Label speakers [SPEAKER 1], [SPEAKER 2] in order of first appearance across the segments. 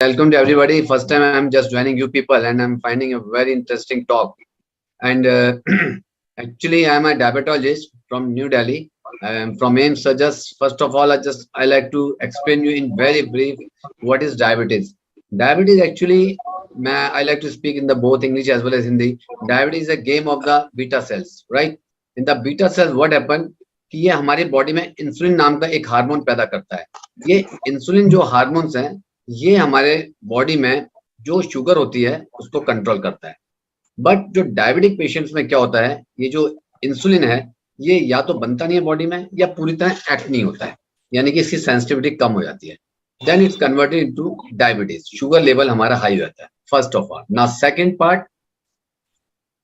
[SPEAKER 1] Welcome to everybody. First time I'm just joining you people, and I'm finding a very interesting talk. And actually, I'm a diabetologist from New Delhi. I'm from AIMS. So just first of all, I like to explain you in very brief what is diabetes. Diabetes actually, I like to speak in the both English as well as Hindi. Diabetes is a game of the beta cells, right? In the beta cells, what happen? कि ये हमारी body में insulin नाम का एक hormone पैदा करता है. ये इंसुलिन जो हार्मोन्स हैं ये हमारे बॉडी में जो शुगर होती है उसको कंट्रोल करता है. बट जो डायबिटिक पेशेंट्स में क्या होता है, ये जो इंसुलिन है ये या तो बनता नहीं है बॉडी में या पूरी तरह एक्ट नहीं होता है, यानी कि इसकी सेंसिटिविटी कम हो जाती है. Then it's converted into diabetes. Sugar level हमारा हाई हो जाता है first of all. Now second part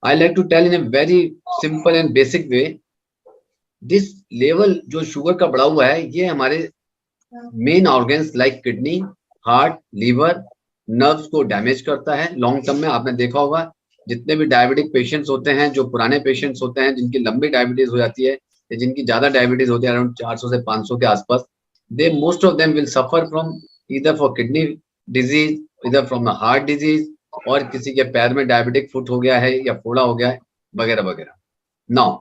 [SPEAKER 1] I like to tell in a very simple and basic way. This level जो शुगर का बढ़ा हुआ है ये हमारे main organs like kidney, heart, liver, nerves को डैमेज करता है. लॉन्ग टर्म में आपने देखा होगा जितने भी डायबिटिक पेशेंट्स होते हैं, जो पुराने पेशेंट्स होते हैं जिनकी लंबी डायबिटीज हो जाती है या जिनकी ज्यादा डायबिटीज होती है अराउंड 400 से 500 के आसपास, they most of them will suffer from either for kidney disease, इधर फ्रॉम द हार्ट डिजीज, और किसी के पैर में डायबिटिक फुट हो गया है या फोड़ा हो गया है वगैरह वगैरह. Now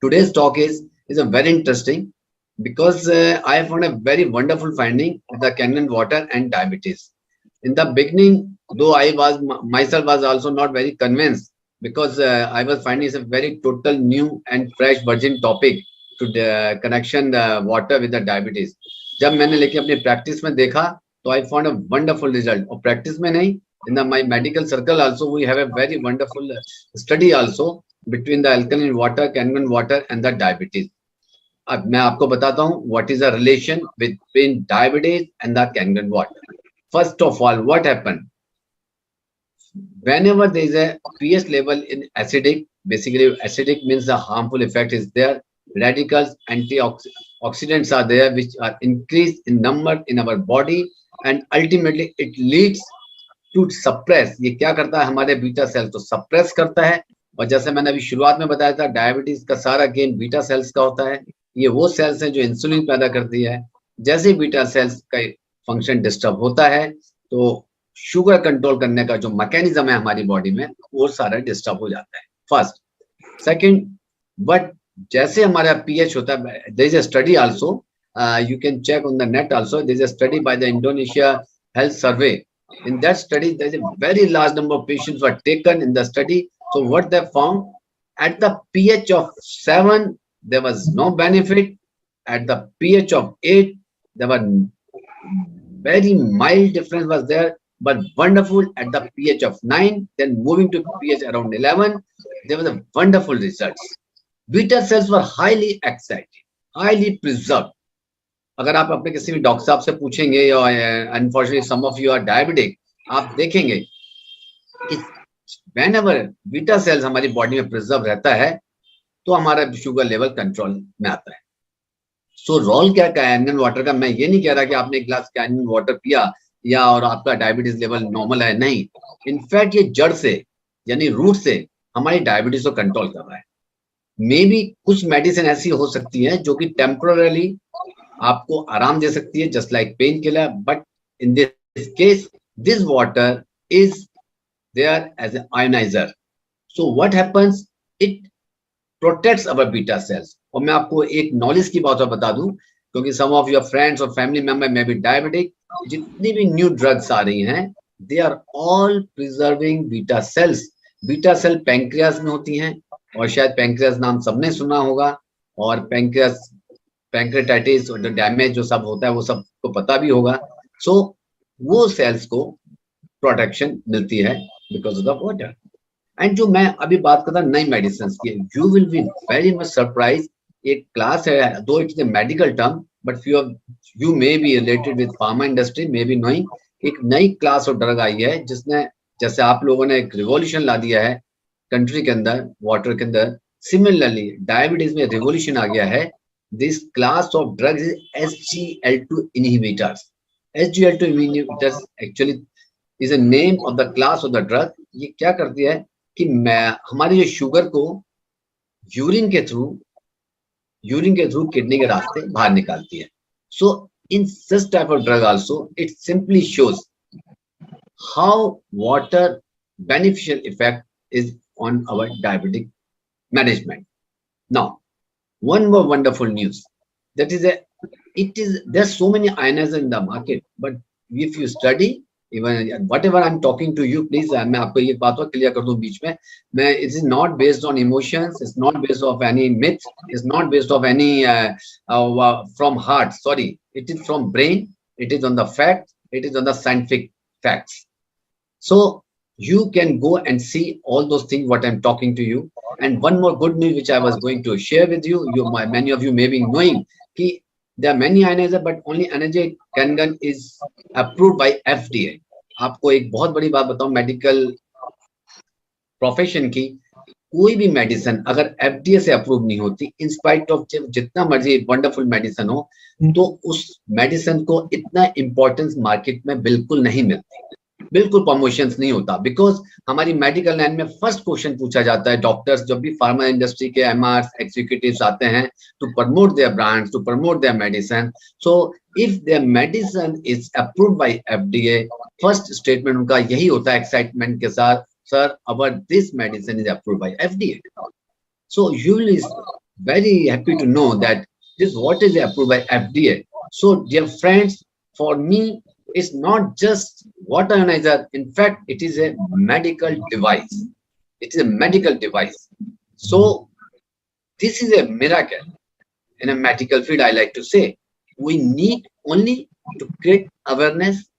[SPEAKER 1] today's talk is a very interesting because I found a very wonderful finding with the Kangen water and diabetes. In the beginning, though I was myself was also not very convinced because I was finding it's a very total new and fresh virgin topic to the connection the water with the diabetes. जब मैंने लेके अपनी practice में देखा तो I found a wonderful result. और practice में नहीं, in the my medical circle also we have a very wonderful study also between the alkaline water, Kangen water and the diabetes. अब मैं आपको बताता हूँ what is the relation between diabetes and the Kangen water. First of all, what happened? Whenever there is a pH level in acidic, basically acidic means the harmful effect is there. Radicals, antioxidants are there which are increased in number in our body and ultimately it leads to suppress. ये क्या करता है हमारे beta cells को suppress करता है. और जैसे मैंने अभी शुरुआत में बताया था डायबिटीज का सारा गेम बीटा सेल्स का होता है. ये वो सेल्स हैं जो इंसुलिन पैदा करती है. जैसे बीटा सेल्स का फंक्शन डिस्टर्ब होता है तो शुगर कंट्रोल करने का जो मैकेनिज्म है हमारी बॉडी में वो सारा डिस्टर्ब हो जाता है. फर्स्ट. सेकंड, बट जैसे हमारा पीएच होता है, there is a study also, you can check on the net also, there is a study by the Indonesia health survey. In that study, there is a very large number of patients were taken in the study. So what they found, at the pH of 7, there was no benefit. At the pH of 8, there were very mild difference was there, but wonderful at the pH of 9. Then moving to pH around 11, there was a wonderful results. Beta cells were highly excited, highly preserved. अगर आप अपने किसी भी doctor साहब से पूछेंगे या unfortunately some of you are diabetic, आप देखेंगे कि व्हेनेवर बीटा सेल्स हमारी बॉडी में प्रिजर्व रहता है तो हमारा शुगर लेवल कंट्रोल में आता है. सो रोल क्या कैनन वाटर का, मैं ये नहीं कह रहा कि आपने एक ग्लास कैनन वाटर पिया या और आपका डायबिटीज लेवल नॉर्मल है, नहीं. इनफैक्ट ये जड़ से यानी रूट से हमारी डायबिटीज को कंट्रोल कर रहा है. मे बी कुछ मेडिसिन ऐसी हो सकती है जो कि टेम्पोरली आपको आराम दे सकती है, just like painkiller, but in this case this water is there as an ioniser. So what happens, it protects our beta cells. और मैं आपको एक नॉलेज की बात बता दूं, क्योंकि सम ऑफ योर फ्रेंड्स और फैमिली मेंबर में भी डायबिटिक, जितनी भी न्यू ड्रग्स आ रही हैं they are all preserving beta cells. Beta cell pancreas में होती हैं और शायद पैंक्रियास नाम सबने सुना होगा, और पैंक्रेटाइटिस और डैमेज जो सब होता है वो सबको पता भी होगा. सो वो सेल्स को प्रोटेक्शन मिलती है because of the water. And जो मैं अभी बात करता नई मेडिसिन की, you will be very much surprise. एक क्लास है, दो it's a medical term, but you may be related with pharma industry, may be knowing. एक नई क्लास ऑफ ड्रग आई है जिसने, जैसे आप लोगों ने एक रिवॉल्यूशन ला दिया है कंट्री के अंदर वाटर के अंदर, सिमिलरली डायबिटीज में रिवॉल्यूशन आ गया है. This class of drugs is SGLT2 inhibitors. SGLT2 inhibitors actually is a name of the class of the drug. ये क्या करती है कि हमारी जो शुगर को यूरिन के थ्रू किडनी के रास्ते बाहर निकालती है. So in such type of drug also, it simply shows how water beneficial effect is on our diabetic management. Now, one more wonderful news. That is a it is there's so many ionizers in the market, but if you study even whatever I'm talking to you, please मैं आपको ये बात और clear कर दूं बीच में मैं it is not based on emotions, it's not based of any myth, it's not based of any from heart, sorry, it is from brain, it is on the fact, it is on the scientific facts. So you can go and see all those things what I'm talking to you. And one more good news which I was going to share with you, many of you may be knowing कि there are many ionizers, but only energy Kangan is approved by FDA. आपको एक बहुत बड़ी बात बताऊं medical profession की, कोई भी मेडिसिन अगर एफडीए से अप्रूव नहीं होती, इन स्पाइट ऑफ जितना मर्जी वंडरफुल मेडिसिन हो, तो उस मेडिसिन को इतना इंपॉर्टेंस मार्केट में बिल्कुल नहीं मिलती, बिल्कुल प्रमोशंस नहीं होता, बिकॉज हमारी मेडिकल लाइन में फर्स्ट क्वेश्चन पूछा जाता है डॉक्टर्स जब भी फार्मा इंडस्ट्री के एमआरस एग्जीक्यूटिव्स आते हैं to promote their brands, to promote their medicine. So if their medicine is approved by FDA, first statement उनका यही होता है एक्साइटमेंट के साथ, sir our this medicine is approved by FDA. So you will very happy to know that this what is approved by FDA. So dear friends, for me it's not just water ionizer, in fact it is a medical device, it is a medical device. So this is a miracle in a medical field. I like to say we need only to create awareness,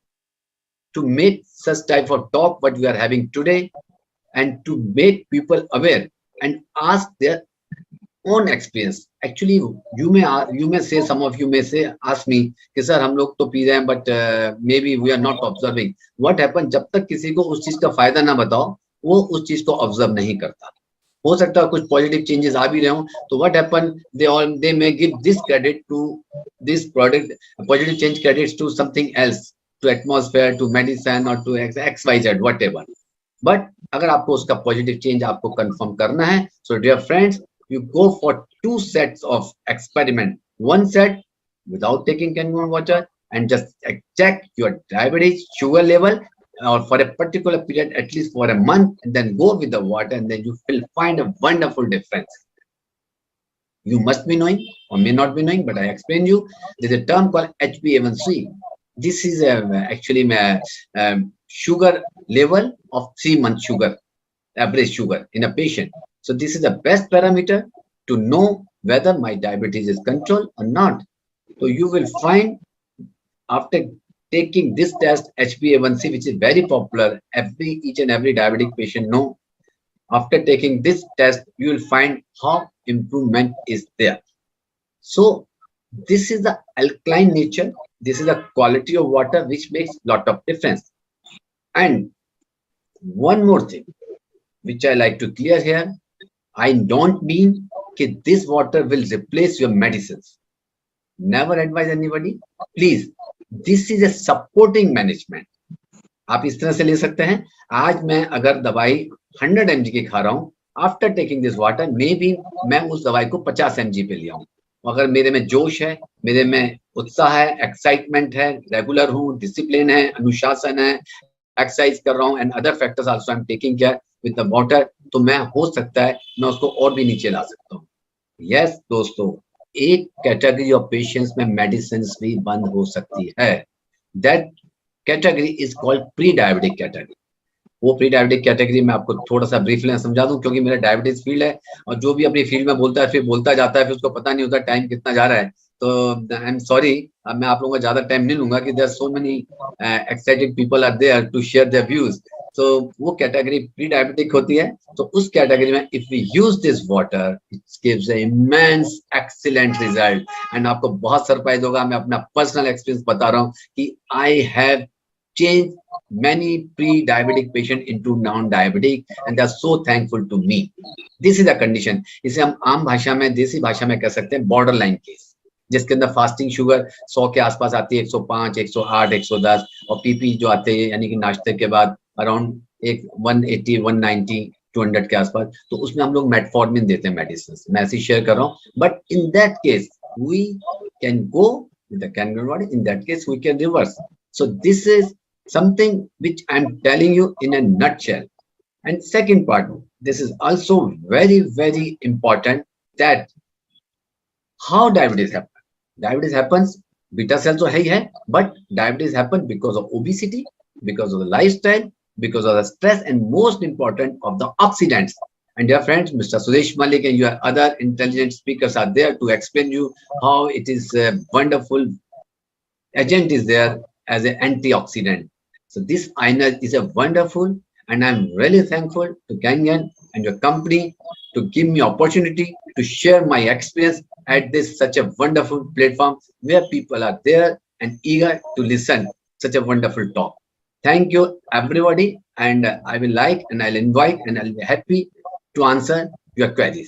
[SPEAKER 1] to make such type of talk what we are having today, and to make people aware and ask their own experience. Actually you may say, some of you may say, ask me कि sir हम लोग तो P रहे हैं but maybe we are not observing. What happen, जब तक किसी को उस चीज का फायदा ना बताओ वो उस चीज को ऑब्जर्व नहीं करता. हो सकता है कुछ पॉजिटिव चेंजेस आ भी रहे हो, तो what happen, they may give this credit to this product, positive change credits to something else, to atmosphere, to medicine or to XYZ whatever. But अगर आपको उसका पॉजिटिव चेंज आपको कंफर्म करना है, so dear friends, you go for 2 sets of experiment. One set without taking Kangen water and just check your diabetes sugar level or for a particular period, at least for a month, and then go with the water, and then you will find a wonderful difference. You must be knowing or may not be knowing, but I explain you. There's a term called HbA1c. This is actually sugar level of 3-month sugar, average sugar in a patient. So this is the best parameter to know whether my diabetes is controlled or not. So you will find after taking this test, HbA1c, which is very popular, each and every diabetic patient know. After taking this test, you will find how improvement is there. So this is the alkaline nature. This is the quality of water which makes lot of difference. And one more thing which I like to clear here, I don't mean that this water will replace your medicines. Never advise anybody. Please, this is a supporting management. आप इस तरह से ले सकते हैं, आज मैं अगर दवाई 100 mg की खा रहा हूँ, after taking this water may be मैं उस दवाई को 50 mg पे लिया हूँ. अगर मेरे में जोश है, मेरे में उत्साह है, एक्साइटमेंट है, रेगुलर हूँ, डिसिप्लिन है, अनुशासन है, एक्सरसाइज कर रहा हूँ and other factors also I am taking care with the water, तो मैं हो सकता है मैं उसको और भी नीचे ला सकता हूँ. यस दोस्तों, एक कैटेगरी ऑफ पेशेंट्स में मेडिसिन भी बंद हो सकती है. That category is called pre diabetic category. वो प्री डायबिटिक कैटेगरी में आपको थोड़ा सा ब्रीफली समझा दूं, क्योंकि मेरा डायबिटीज फील्ड है और जो भी अपनी फील्ड में बोलता है फिर बोलता जाता है, फिर उसको पता नहीं होता टाइम कितना जा रहा है. तो आई एम सॉरी, मैं आप लोगों का ज्यादा टाइम नहीं लूंगा कि there so many excited people are there to share their views. तो वो कैटेगरी प्री डायबिटिक होती है. तो उस कैटेगरी में if we use this water, it gives a immense excellent result. And आपको बहुत सरप्राइज होगा, मैं अपना पर्सनल एक्सपीरियंस बता रहा हूँ कि I have changed many pre-diabetic patient into non-diabetic, and they are so thankful to me. This is the condition. इसे हम आम भाषा में, देसी भाषा में कह सकते हैं बॉर्डर लाइन केस, जिसके अंदर फास्टिंग शुगर 100 के आसपास आती है, 105, 108, 110, और पीपी जो आते हैं यानी कि नाश्ते के बाद अराउंड 180, 190, 200 के आसपास, तो उसमें हम लोग मेटफॉर्मिन देते हैं मेडिसिन. मैं ऐसे शेयर कर रहा हूँ. But in that case we can go with the Kangen water. In that case we can reverse. So this is something which I'm telling you in a nutshell. And second part, this is also very, very important, that how diabetes happens. Diabetes happens, beta cells तो है ही है, but diabetes happens because of obesity, because of the lifestyle, because of the stress, and most important of the oxidants. And dear friends, Mr. Suresh Malik and your other intelligent speakers are there to explain you how it is a wonderful agent is there as an antioxidant. So this iron is a wonderful, and I'm really thankful to Gangan and your company to give me opportunity to share my experience at this such a wonderful platform where people are there and eager to listen such a wonderful talk. Thank you everybody, and I will like and I'll invite and I'll be happy to answer your queries.